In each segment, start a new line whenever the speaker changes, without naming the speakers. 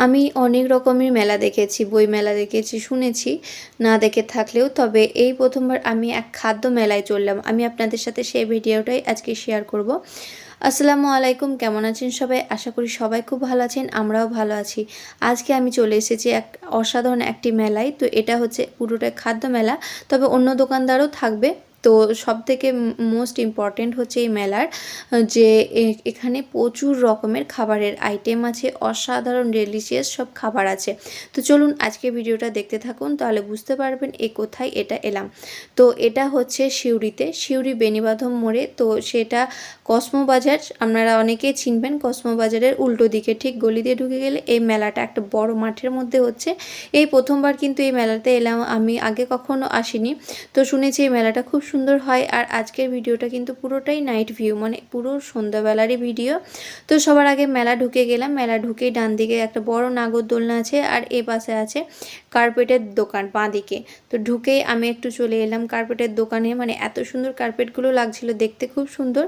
আমি অনেক রকমের মেলা দেখেছি, বই মেলা দেখেছি, শুনেছি না দেখে থাকলেও, তবে এই প্রথমবার আমি এক খাদ্য মেলায় চললাম। আমি আপনাদের সাথে সেই ভিডিওটাই আজকে শেয়ার করব। আসসালামু আলাইকুম, কেমন আছেন সবাই? আশা করি সবাই খুব ভালো আছেন, আমরাও ভালো আছি। আজকে আমি চলে এসেছি এক অসাধারণ একটি মেলায়। তো এটা হচ্ছে পুরোটা খাদ্য মেলা, তবে অন্য দোকানদারও থাকবে। তো সবথেকে মোস্ট ইম্পর্টেন্ট হচ্ছে এই মেলার যে এখানে প্রচুর রকমের খাবারের আইটেম আছে, অসাধারণ ডেলিশিয়াস সব খাবার আছে। তো চলুন আজকে ভিডিওটা দেখতে থাকুন, তাহলে বুঝতে পারবেন কোথায় এটা এলাম। তো এটা হচ্ছে সিউড়িতে, সিউড়ি বেনিবাঁধন মোড়ে। তো সেটা কসমো বাজার, আপনারা অনেকেই চিনবেন। কসমো বাজারের উল্টো দিকে ঠিক গলি দিয়ে ঢুকে গেলে এই মেলাটা একটা বড় মাঠের মধ্যে হচ্ছে। এই প্রথমবার কিন্তু এই মেলাতে এলাম, আমি আগে কখনো আসিনি। তো শুনেছি এই মেলাটা খুব সুন্দর হয়। আর আজকের ভিডিওটা কিন্তু পুরোটাই নাইট ভিউ, মানে পুরো সন্ধ্যাবেলারই ভিডিও। তো সবার আগে মেলা ঢুকে গেলাম। মেলা ঢুকেই ডান দিকে একটা বড় নাগরদোলনা আছে, আর এ পাশে আছে কার্পেটের দোকান বাঁ দিকে। তো ঢুকেই আমি একটু চলে এলাম কার্পেটের দোকানে, মানে এত সুন্দর কার্পেটগুলো লাগছিল দেখতে, খুব সুন্দর।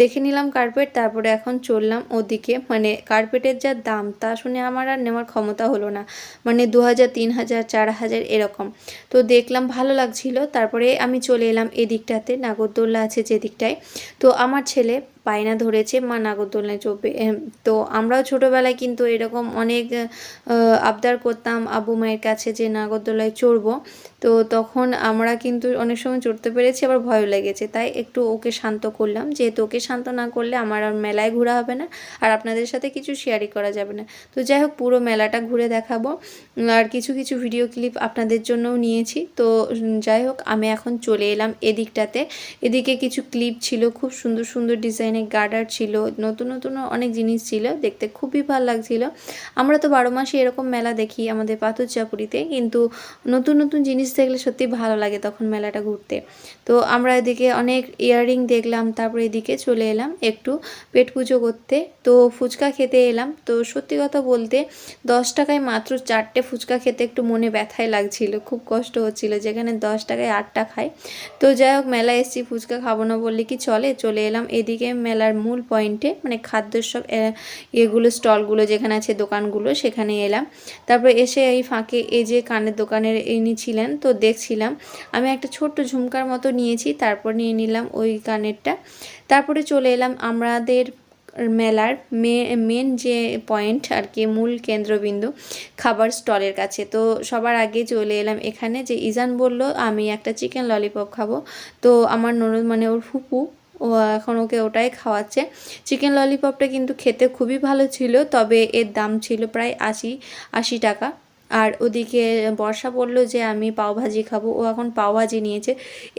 দেখে নিলাম কার্পেট, তারপরে এখন চললাম ওদিকে। মানে কার্পেটের যা দাম তা শুনে আমার আর নেওয়ার ক্ষমতা হলো না, মানে 2000, 3000, 4000 এরকম। তো দেখলাম ভালো লাগছিল, তারপরে আমি চলে এলাম এদিকটাতে, নাগরদোল্লা আছে যেদিকটায়। তো আমার ছেলে বায়না ধরেছে মা নাগরদোলনায় চড়বে। তো আমরাও ছোটোবেলায় কিন্তু এরকম অনেক আবদার করতাম আব্বু মায়ের কাছে যে নাগরদোলায় চড়বো। তো তখন আমরা কিন্তু অনেক সময় চড়তে পেরেছি, আবার ভয়ও লেগেছে। তাই একটু ওকে শান্ত করলাম, যেহেতু ওকে শান্ত না করলে আমার আর মেলায় ঘোরা হবে না, আর আপনাদের সাথে কিছু শেয়ারই করা যাবে না। তো যাই হোক, পুরো মেলাটা ঘুরে দেখাবো, আর কিছু কিছু ভিডিও ক্লিপ আপনাদের জন্যও নিয়েছি। তো যাই হোক, আমি এখন চলে এলাম এদিকটাতে। এদিকে কিছু ক্লিপ ছিল, খুব সুন্দর সুন্দর ডিজাইনের গার্ডার ছিল, নতুন নতুন অনেক জিনিস ছিল, দেখতে খুবই ভালো লাগছিল। আমরা তো 12 মাসে এরকম মেলা দেখি আমাদের পাথরচাপুরিতে, কিন্তু নতুন নতুন জিনিস দেখলে সত্যি ভালো লাগে তখন মেলাটা ঘুরতে। তো আমরা এদিকে অনেক ইয়াররিং দেখলাম, তারপরে এদিকে চলে এলাম একটু পেট পুজো করতে। তো ফুচকা খেতে এলাম। তো সত্যি কথা বলতে 10 টাকায় মাত্র 4টে ফুচকা খেতে একটু মনে ব্যথায় লাগছিল, খুব কষ্ট হচ্ছিল, যেখানে 10 টাকায় 8টা খায়। তো যাই হোক, মেলায় এসেছি, ফুচকা খাবো না বললে কি চলে। চলে এলাম এদিকে মেলার মূল পয়েন্টে, মানে খাদ্যের সব এগুলো স্টলগুলো যেখানে আছে, দোকানগুলো, সেখানে এলাম। তারপর এসে এই ফাঁকে এই যে কানের দোকানের ইনি ছিলেন, তো দেখছিলাম। আমি একটা ছোট্ট ঝুমকার মতো নিয়েছি, তারপর নিয়ে নিলাম ওই কানেরটা। তারপরে চলে এলাম আমাদের মেলার মেন যে পয়েন্ট আর কি, মূল কেন্দ্রবিন্দু, খাবার স্টলের কাছে। তো সবার আগে চলে এলাম এখানে, যে ইজান বলল আমি একটা চিকেন ললিপপ খাবো। তো আমার ননদ, মানে ওর ফুপু, ও এখন ওকে ওটাই খাওয়াচ্ছে। চিকেন ললিপপটা কিন্তু খেতে খুবই ভালো ছিল, তবে এর দাম ছিল প্রায় 80 টাকা। আর ওদিকে বর্ষা বললো যে আমি পাওভাজি খাবো, ও এখন পাওভাজি নিয়েছে।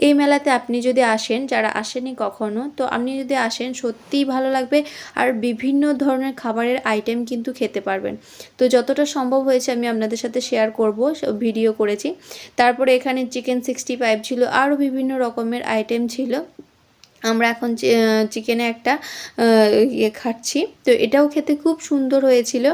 এই মেলাতে আপনি যদি আসেন, যারা আসেনি কখনো, তো আপনি যদি আসেন সত্যিই ভালো লাগবে। আর বিভিন্ন ধরনের খাবারের আইটেম কিন্তু খেতে পারবেন। তো যতটা সম্ভব হয়েছে আমি আপনাদের সাথে শেয়ার করব, ভিডিও করেছি। তারপরে এখানে চিকেন 65 ছিল, আরও বিভিন্ন রকমের আইটেম ছিল। আমরা এখন চিকেনে একটা খাচ্ছি। তো এটাও খেতে খুব সুন্দর হয়েছিল,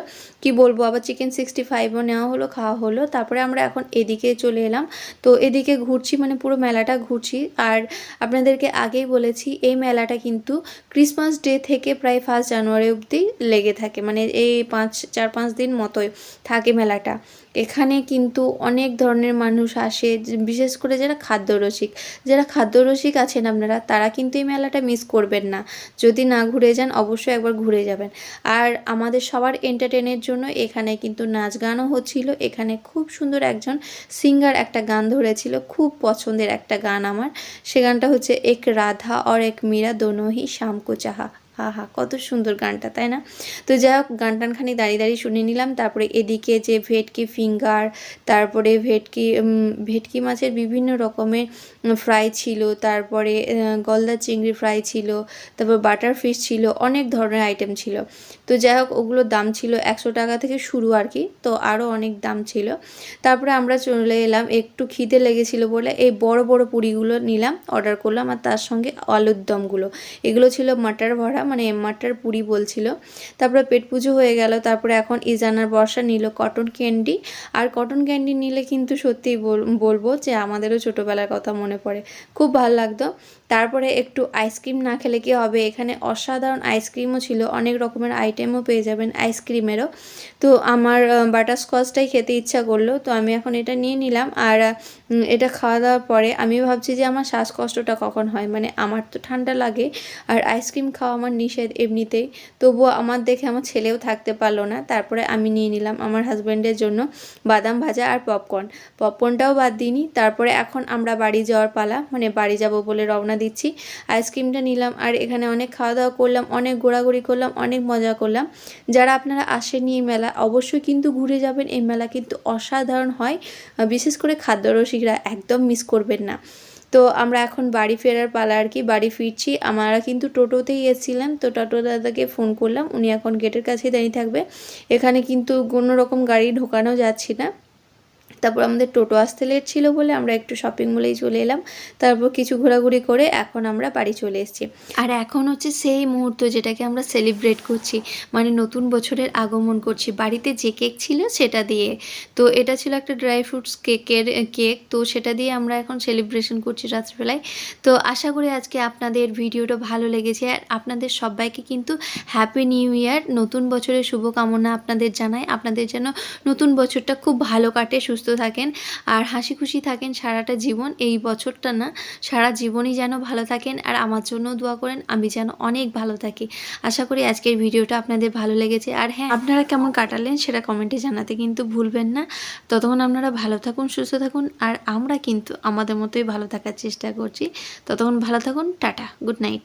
কি বলবো। আবার চিকেন 65ও নেওয়া হলো, খাওয়া হলো। তারপরে আমরা এখন এদিকে চলে এলাম। তো এদিকে ঘুরছি, মানে পুরো মেলাটা ঘুরছি। আর আপনাদেরকে আগেই বলেছি এই মেলাটা কিন্তু ক্রিসমাস ডে থেকে প্রায় 1 জানুয়ারি অবধি লেগে থাকে, মানে এই 4-5 দিন মতোই থাকে মেলাটা। এখানে কিন্তু অনেক ধরনের মানুষ আসে, বিশেষ করে যারা খাদ্যরসিক আছেন আপনারা, তারা কিন্তু এই মেলাটা মিস করবেন না। যদি না ঘুরে যান, অবশ্যই একবার ঘুরে যাবেন। আর আমাদের সবার এন্টারটেনের জন্য এখানে কিন্তু নাচ গানও হচ্ছিল। এখানে খুব সুন্দর একজন সিঙ্গার একটা গান ধরেছিল, খুব পছন্দের একটা গান আমার। সে গানটা হচ্ছে এক রাধা और एक मीरा दोनों ही शाम को चाहा। হা হা, কত সুন্দর গানটা, তাই না? তো যাই হোক, গান টানখানি দাঁড়িয়ে দাঁড়িয়ে শুনে নিলাম। তারপরে এদিকে যে ভেটকি ফিঙ্গার, তারপরে ভেটকি মাছের বিভিন্ন রকমের ফ্রাই ছিল, তারপরে গলদা চিংড়ি ফ্রাই ছিল, তারপর বাটার ফিশ ছিল, অনেক ধরনের আইটেম ছিল। তো যাই হোক, ওগুলোর দাম ছিল 100 টাকা থেকে শুরু আর কি, তো আরও অনেক দাম ছিল। তারপরে আমরা চলে এলাম, একটু খিদে লেগেছিল বলে এই বড় বড় পুরিগুলো নিলাম, অর্ডার করলাম। আর তার সঙ্গে আলুর দমগুলো, এগুলো ছিল মাটার ভরা, মানে মাটার পুরি বলছিল। তারপরে পেট পুজো হয়ে গেল। তারপরে এখন ইজানার বর্ষা নিল কটন ক্যান্ডি। আর কটন ক্যান্ডি নিলে কিন্তু সত্যিই বলবো যে আমাদেরও ছোটোবেলার কথা মনে পড়ে, খুব ভালো লাগতো। তারপরে একটু আইসক্রিম না খেলে কি হবে, এখানে অসাধারণ আইসক্রিমও ছিল, অনেক রকমের আইটেমও পেয়ে যাবেন আইসক্রিমেরও। তো আমার বাটারস্কচটাই খেতে ইচ্ছা করলো, তো আমি এখন এটা নিয়ে নিলাম। আর এটা খাওয়া দাওয়ার পরে আমি ভাবছি যে আমার শ্বাসকষ্টটা কখন হয়, মানে আমার তো ঠান্ডা লাগে আর আইসক্রিম খাওয়া আমার নিষেধ এমনিতেই, তবুও আমার দেখে আমার ছেলেও থাকতে পারলো না। তারপরে আমি নিয়ে নিলাম আমার হাজব্যান্ডের জন্য বাদাম ভাজা আর পপকর্নটাও বাদ দিইনি। তারপরে এখন আমরা বাড়ি যাওয়ার পালা, মানে বাড়ি যাব বলে রওনা দিচ্ছি। আইসক্রিমটা নিলাম আর এখানে অনেক খাওয়া দাওয়া করলাম, অনেক ঘোরাঘুরি করলাম, অনেক মজা করলাম। যারা আপনারা আসেননি এই মেলা, অবশ্যই কিন্তু ঘুরে যাবেন, এই মেলা কিন্তু অসাধারণ হয়, বিশেষ করে খাদ্যরসিকরা একদম মিস করবেন না। তো আমরা এখন বাড়ি ফেরার পালা আর কি, বাড়ি ফিরছি। আমরা কিন্তু টোটোতেই এসেছিলাম, তো টোটো দাদাকে ফোন করলাম, উনি এখন গেটের কাছেই দাঁড়িয়ে থাকবে। এখানে কিন্তু কোনো রকম গাড়ি ঢোকানো যাচ্ছে না। তারপর আমাদের টোটো আসতে লেট ছিল বলে আমরা একটু শপিং মলেই চলে এলাম। তারপর কিছু ঘোরাঘুরি করে এখন আমরা বাড়ি চলে এসেছি। আর এখন হচ্ছে সেই মুহূর্ত যেটাকে আমরা সেলিব্রেট করছি, মানে নতুন বছরের আগমন করছি বাড়িতে। যে কেক ছিল সেটা দিয়ে, তো এটা ছিল একটা ড্রাই ফ্রুটস কেক, তো সেটা দিয়ে আমরা এখন সেলিব্রেশন করছি রাত্রিবেলায়। তো আশা করি আজকে আপনাদের ভিডিওটা ভালো লেগেছে, আর আপনাদের সবাইকে কিন্তু হ্যাপি নিউ ইয়ার, নতুন বছরের শুভকামনা আপনাদের জানাই। আপনাদের যেন নতুন বছরটা খুব ভালো কাটে, সুস্থ থাকেন আর হাসি খুশি থাকেন সারাটা জীবন। এই বছরটা না, সারা জীবনই যেন ভালো থাকেন। আর আমার জন্য দোয়া করেন, আমি যেন অনেক ভালো থাকি। আশা করি আজকের ভিডিওটা আপনাদের ভালো লেগেছে। আর হ্যাঁ, আপনারা কেমন কাটালেন সেটা কমেন্টে জানাতে কিন্তু ভুলবেন না। ততক্ষণ আপনারা ভালো থাকুন, সুস্থ থাকুন, আর আমরা কিন্তু আমাদের মতোই ভালো থাকার চেষ্টা করছি। ততক্ষণ ভালো থাকুন, টাটা, গুড নাইট।